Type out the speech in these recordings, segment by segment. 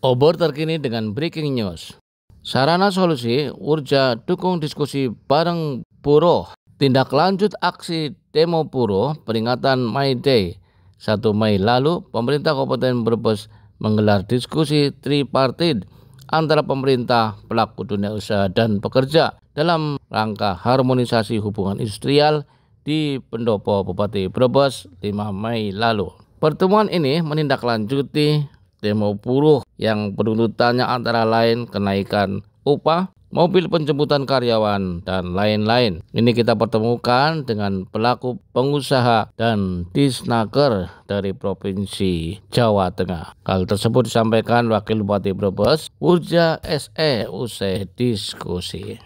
Obor terkini dengan breaking news. Sarana solusi, Urja dukung diskusi bareng buruh. Tindak lanjut aksi demo buruh peringatan May Day. 1 Mei lalu, pemerintah Kabupaten Brebes menggelar diskusi tripartit antara pemerintah, pelaku dunia usaha, dan pekerja dalam rangka harmonisasi hubungan industrial di Pendopo Bupati Brebes 5 Mei lalu. Pertemuan ini menindaklanjuti demo buruh yang penuntutannya antara lain kenaikan upah, mobil penjemputan karyawan, dan lain-lain. Ini kita pertemukan dengan pelaku pengusaha dan disnaker dari Provinsi Jawa Tengah. Hal tersebut disampaikan Wakil Bupati Brebes, Urja SE, usai diskusi.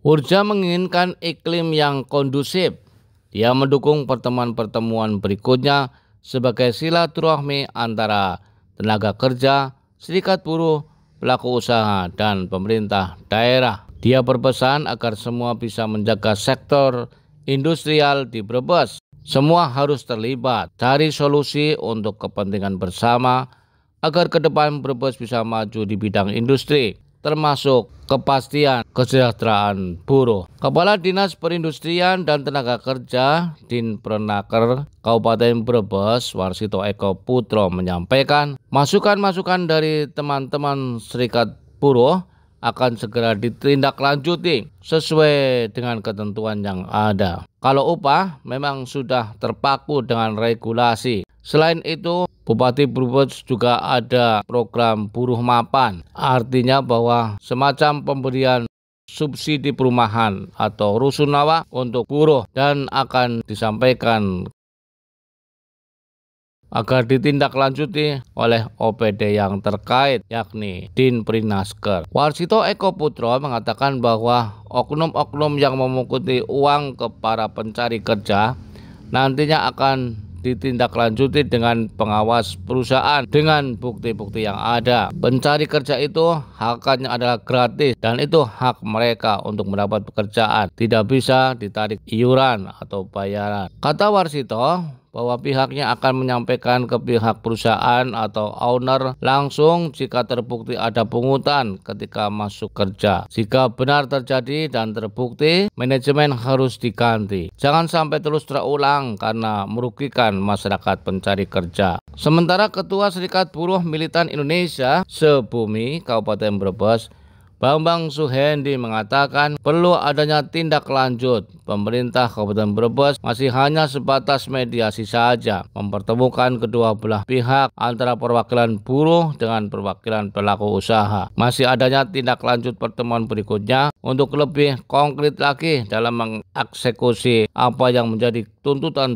Urja menginginkan iklim yang kondusif. Dia mendukung pertemuan-pertemuan berikutnya sebagai silaturahmi antara tenaga kerja, serikat buruh, pelaku usaha, dan pemerintah daerah. Dia berpesan agar semua bisa menjaga sektor industrial di Brebes. Semua harus terlibat, cari solusi untuk kepentingan bersama agar ke depan Brebes bisa maju di bidang industri, termasuk kepastian kesejahteraan buruh. Kepala Dinas Perindustrian dan Tenaga Kerja Dinprenaker Kabupaten Brebes, Warsito Eko Putro, menyampaikan masukan-masukan dari teman-teman serikat buruh akan segera ditindaklanjuti sesuai dengan ketentuan yang ada. Kalau upah memang sudah terpaku dengan regulasi. Selain itu, Bupati Brebes juga ada program buruh mapan, artinya bahwa semacam pemberian subsidi perumahan atau rusunawa untuk buruh, dan akan disampaikan agar ditindaklanjuti oleh OPD yang terkait, yakni Dinprenaker. Warsito Eko Putro mengatakan bahwa oknum-oknum yang memunguti uang ke para pencari kerja nantinya akan ditindaklanjuti dengan pengawas perusahaan dengan bukti-bukti yang ada. Pencari kerja itu haknya adalah gratis dan itu hak mereka untuk mendapat pekerjaan. Tidak bisa ditarik iuran atau bayaran. Kata Warsito bahwa pihaknya akan menyampaikan ke pihak perusahaan atau owner langsung jika terbukti ada pungutan ketika masuk kerja. Jika benar terjadi dan terbukti, manajemen harus diganti. Jangan sampai terus terulang karena merugikan masyarakat pencari kerja. Sementara Ketua Serikat Buruh Militan Indonesia Sebumi Kabupaten Brebes, Bambang Suhendi, mengatakan perlu adanya tindak lanjut. Pemerintah Kabupaten Brebes masih hanya sebatas mediasi saja, mempertemukan kedua belah pihak antara perwakilan buruh dengan perwakilan pelaku usaha. Masih adanya tindak lanjut pertemuan berikutnya untuk lebih konkret lagi dalam mengeksekusi apa yang menjadi tuntutan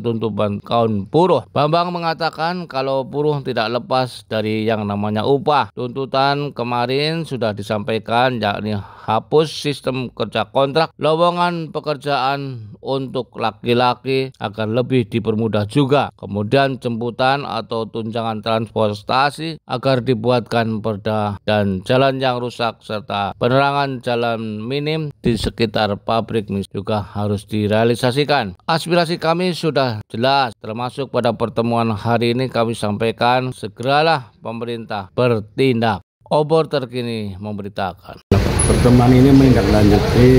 kaum buruh. Bambang mengatakan kalau buruh tidak lepas dari yang namanya upah. Tuntutan kemarin sudah disampaikan, yakni hapus sistem kerja kontrak, lowongan pekerjaan untuk laki-laki agar lebih dipermudah juga. Kemudian jemputan atau tunjangan transportasi agar dibuatkan perda, dan jalan yang rusak serta penerangan jalan minim di sekitar pabrik juga harus direalisasikan. Aspirasi kami sudah jelas, termasuk pada pertemuan hari ini kami sampaikan segeralah pemerintah bertindak. Obor terkini memberitakan. Pertemuan ini menindaklanjuti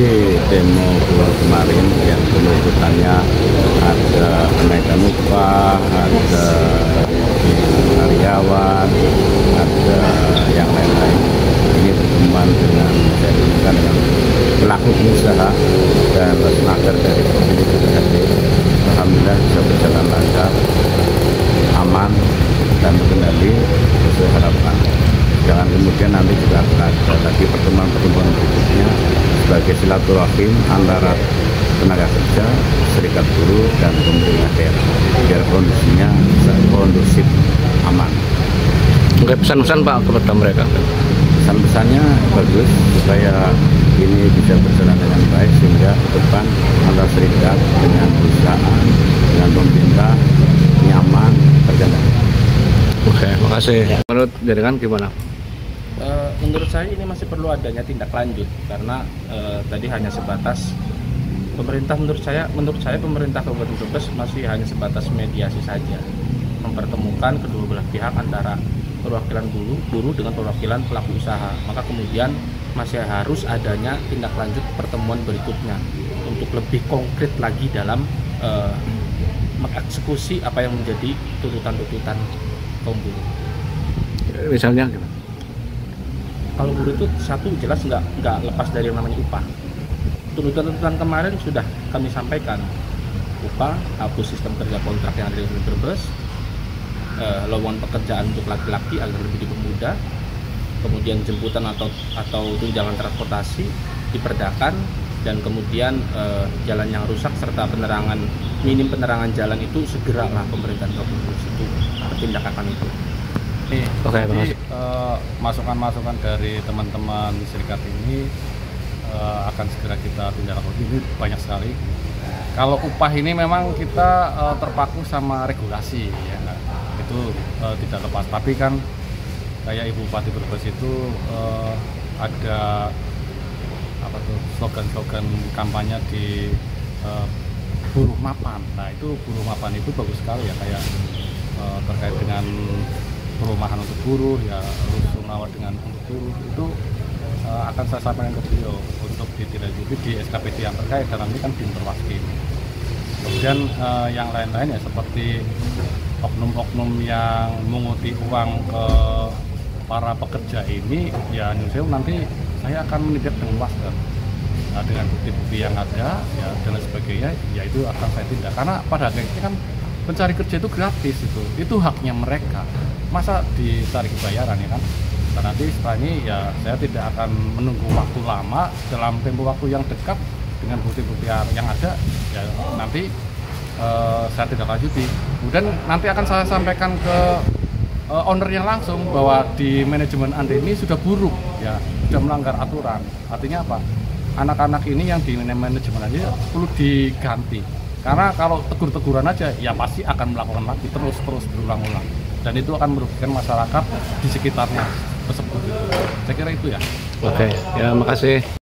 demo buruh kemarin yang tuntutannya ada kenaikan upah, ada karyawan, ada yang lain-lain. Ini pertemuan dengan pelaku usaha dan disnaker dari Provinsi Jawa. Alhamdulillah bisa berjalan lancar, aman, dan terkendali sesuai harapan. Jangan kemudian nanti juga akan ada lagi pertemuan-pertemuan berikutnya sebagai silaturahmi antara tenaga kerja, serikat buruh, dan pemerintah daerah biar kondisinya bisa kondusif, aman. Oke, pesan-pesan Pak kepada mereka. Pesan-pesannya bagus supaya ini bisa berjalan dengan baik sehingga ke depan antara serikat dengan perusahaan dengan pemerintah nyaman terkendali. Oke, makasih. Menurut jaringan gimana? Menurut saya ini masih perlu adanya tindak lanjut karena tadi hanya sebatas pemerintah. Menurut saya pemerintah Kabupaten Brebes masih hanya sebatas mediasi saja, mempertemukan kedua belah pihak antara perwakilan buruh dengan perwakilan pelaku usaha. Maka kemudian masih harus adanya tindak lanjut pertemuan berikutnya untuk lebih konkret lagi dalam mengeksekusi apa yang menjadi tuntutan-tuntutan kaum buruh. Misalnya gimana? Kalau buruh itu satu jelas nggak lepas dari yang namanya upah. Tuntutan-tuntutan kemarin sudah kami sampaikan, upah, hapus sistem kerja kontrak yang ada di Brebes, lowongan pekerjaan untuk laki-laki agar lebih dipermudah, kemudian jemputan atau tunjangan transportasi diperdakan, dan kemudian jalan yang rusak serta minim penerangan jalan itu segeralah pemerintah provinsi itu bertindak akan itu. Oke, jadi masukan-masukan dari teman-teman serikat ini akan segera kita tindak lanjuti. Ini banyak sekali. Kalau upah ini memang kita terpaku sama regulasi, ya, itu tidak lepas. Tapi kan kayak Ibu Bupati Brebes itu ada apa tuh slogan-slogan kampanye di buruh mapan. Nah itu buruh mapan itu bagus sekali ya, kayak terkait dengan perumahan untuk buruh, ya rusunawa dengan untuk buruh, itu akan saya sampaikan ke beliau untuk ditindaklanjuti di SKPD yang terkait, dan nanti kan Binterwaskin. Kemudian yang lain-lain ya seperti oknum-oknum yang menguti uang ke para pekerja ini, ya nanti saya akan menindak dengan luas dengan bukti-bukti yang ada, ya dan sebagainya, ya itu akan saya tindak. Karena pada akhirnya kan pencari kerja itu gratis, itu haknya mereka. Masa ditarik bayaran, ya kan? Dan nanti setelah ini ya saya tidak akan menunggu waktu lama, dalam tempo waktu yang dekat dengan bukti-bukti yang ada, ya nanti saya tidak lanjuti. Kemudian nanti akan saya sampaikan ke ownernya langsung bahwa di manajemen Anda ini sudah buruk, ya sudah melanggar aturan. Artinya apa? Anak-anak ini yang di manajemen Anda perlu diganti. Karena kalau tegur-teguran aja, ya pasti akan melakukan lagi terus berulang-ulang. Dan itu akan merugikan masyarakat di sekitarnya tersebut. Saya kira itu ya. Oke, ya makasih.